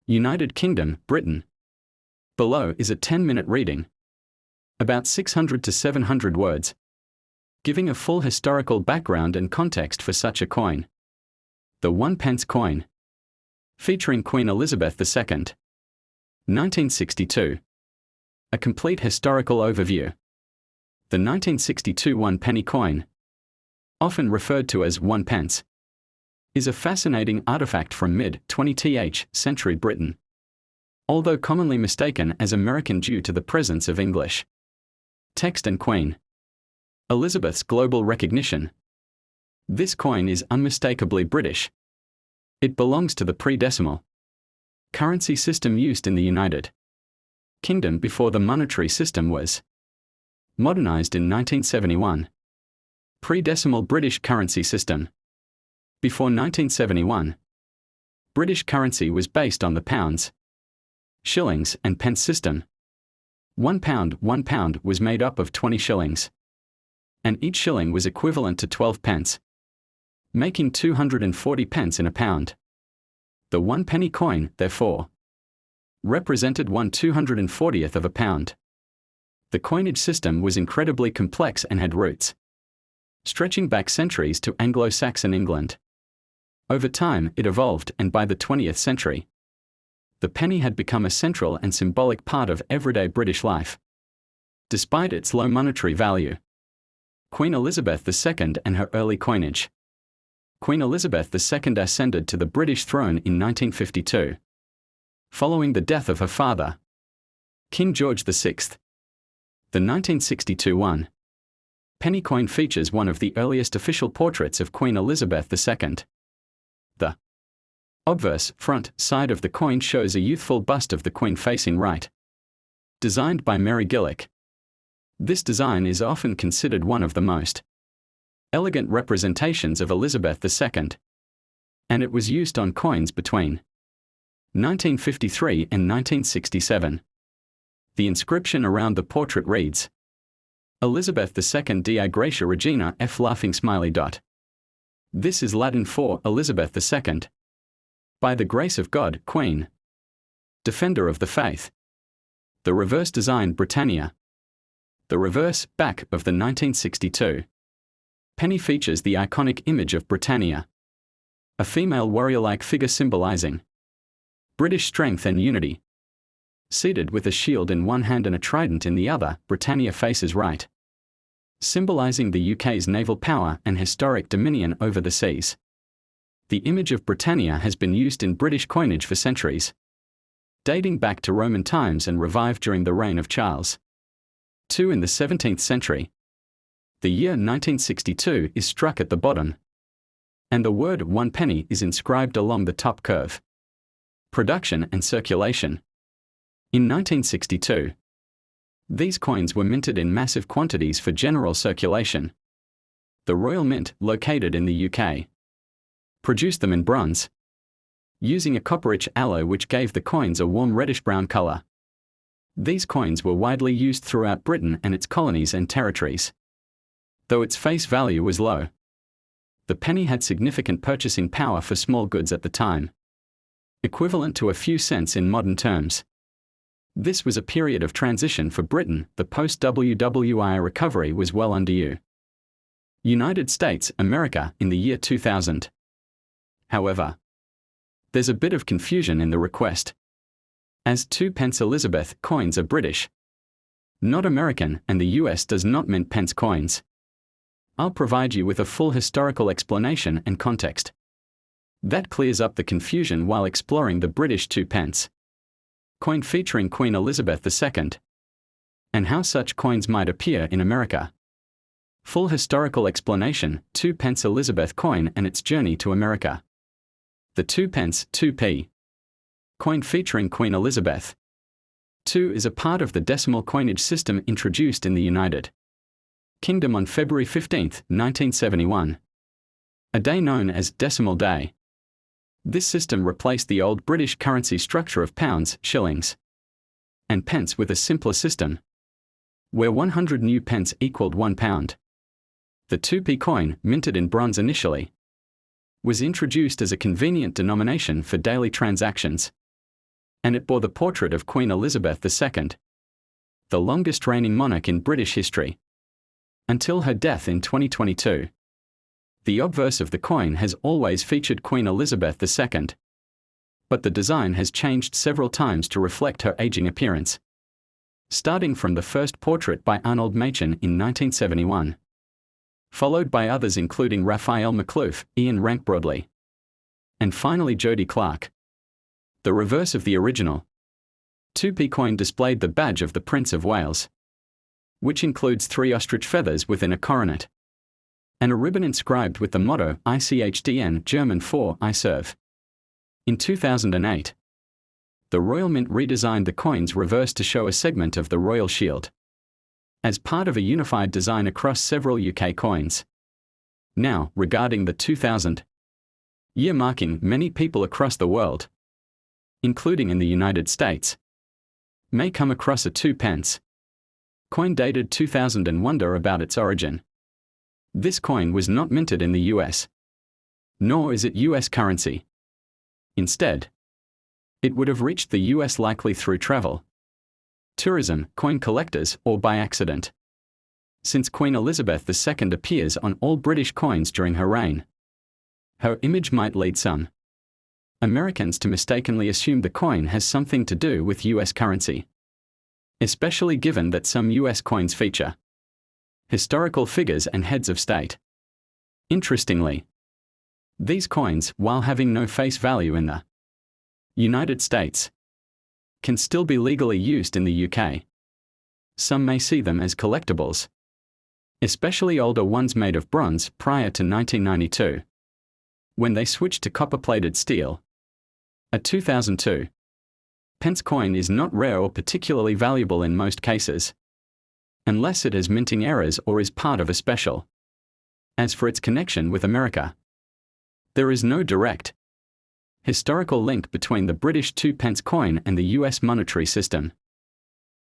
United Kingdom, Britain. Below is a 10-minute reading. About 600 to 700 words. Giving a full historical background and context for such a coin. The 1 pence coin. Featuring Queen Elizabeth II. 1962. A complete historical overview. The 1962 1-penny coin, often referred to as 1 pence, is a fascinating artifact from mid-20th century Britain, although commonly mistaken as American due to the presence of English text and Queen Elizabeth's global recognition. This coin is unmistakably British. It belongs to the pre-decimal currency system used in the United Kingdom before the monetary system was modernized in 1971. Pre-decimal British currency system. Before 1971, British currency was based on the pounds, shillings, and pence system. £1 was made up of 20 shillings, and each shilling was equivalent to 12 pence, making 240 pence in a pound. The 1-penny coin, therefore, represented 1/240th of a pound. The coinage system was incredibly complex and had roots stretching back centuries to Anglo-Saxon England. Over time, it evolved, and by the 20th century, the penny had become a central and symbolic part of everyday British life. Despite its low monetary value, Queen Elizabeth II and her early coinage. Queen Elizabeth II ascended to the British throne in 1952, following the death of her father, King George VI. The 1962 1-penny coin features one of the earliest official portraits of Queen Elizabeth II. The obverse front side of the coin shows a youthful bust of the Queen facing right, designed by Mary Gillick. This design is often considered one of the most elegant representations of Elizabeth II, and it was used on coins between 1953 and 1967. The inscription around the portrait reads, Elizabeth II Dei Gratia Regina F. Laughing Smiley. This is Latin for Elizabeth II. By the grace of God, Queen, Defender of the Faith. The reverse design Britannia. The reverse back of the 1962 penny features the iconic image of Britannia, a female warrior-like figure symbolizing British strength and unity. Seated with a shield in one hand and a trident in the other, Britannia faces right, symbolizing the UK's naval power and historic dominion over the seas. The image of Britannia has been used in British coinage for centuries, dating back to Roman times and revived during the reign of Charles II in the 17th century. The year 1962 is struck at the bottom, and the word 1 penny is inscribed along the top curve. Production and circulation. In 1962, these coins were minted in massive quantities for general circulation. The Royal Mint, located in the UK, produced them in bronze, using a copper-rich alloy which gave the coins a warm reddish-brown color. These coins were widely used throughout Britain and its colonies and territories. Though its face value was low, the penny had significant purchasing power for small goods at the time, equivalent to a few cents in modern terms. This was a period of transition for Britain. The post-WWI recovery was well underway. United States, America, in the year 2000. However, there's a bit of confusion in the request, as 2 pence Elizabeth coins are British, not American, and the US does not mint pence coins. I'll provide you with a full historical explanation and context that clears up the confusion while exploring the British 2 pence coin featuring Queen Elizabeth II, and how such coins might appear in America. Full historical explanation, 2 pence Elizabeth coin and its journey to America. The 2 pence 2p coin featuring Queen Elizabeth II is a part of the decimal coinage system introduced in the United Kingdom on February 15, 1971. A day known as Decimal Day. This system replaced the old British currency structure of pounds, shillings, and pence with a simpler system, where 100 new pence equaled £1. The 2p coin, minted in bronze initially, was introduced as a convenient denomination for daily transactions. and it bore the portrait of Queen Elizabeth II, the longest reigning monarch in British history, until her death in 2022. The obverse of the coin has always featured Queen Elizabeth II, but the design has changed several times to reflect her aging appearance, starting from the first portrait by Arnold Machen in 1971, followed by others including Raphael McLuff, Ian Rank Broadley, and finally Jody Clark. The reverse of the original 2p coin displayed the badge of the Prince of Wales, which includes 3 ostrich feathers within a coronet, and a ribbon inscribed with the motto ICHDN, German for I serve. In 2008, the Royal Mint redesigned the coin's reverse to show a segment of the Royal Shield, as part of a unified design across several UK coins. Now, regarding the 2000 year marking, many people across the world, including in the United States, may come across a 2 pence coin dated 2000 and wonder about its origin. This coin was not minted in the US, nor is it US currency. Instead, it would have reached the US likely through travel, tourism, coin collectors, or by accident. Since Queen Elizabeth II appears on all British coins during her reign, her image might lead some Americans to mistakenly assume the coin has something to do with US currency, especially given that some US coins feature historical figures and heads of state. Interestingly, these coins, while having no face value in the United States, can still be legally used in the UK. Some may see them as collectibles, especially older ones made of bronze prior to 1992, when they switched to copper-plated steel. A 2002 pence coin is not rare or particularly valuable in most cases, unless it has minting errors or is part of a special. As for its connection with America, there is no direct historical link between the British 2 pence coin and the US monetary system.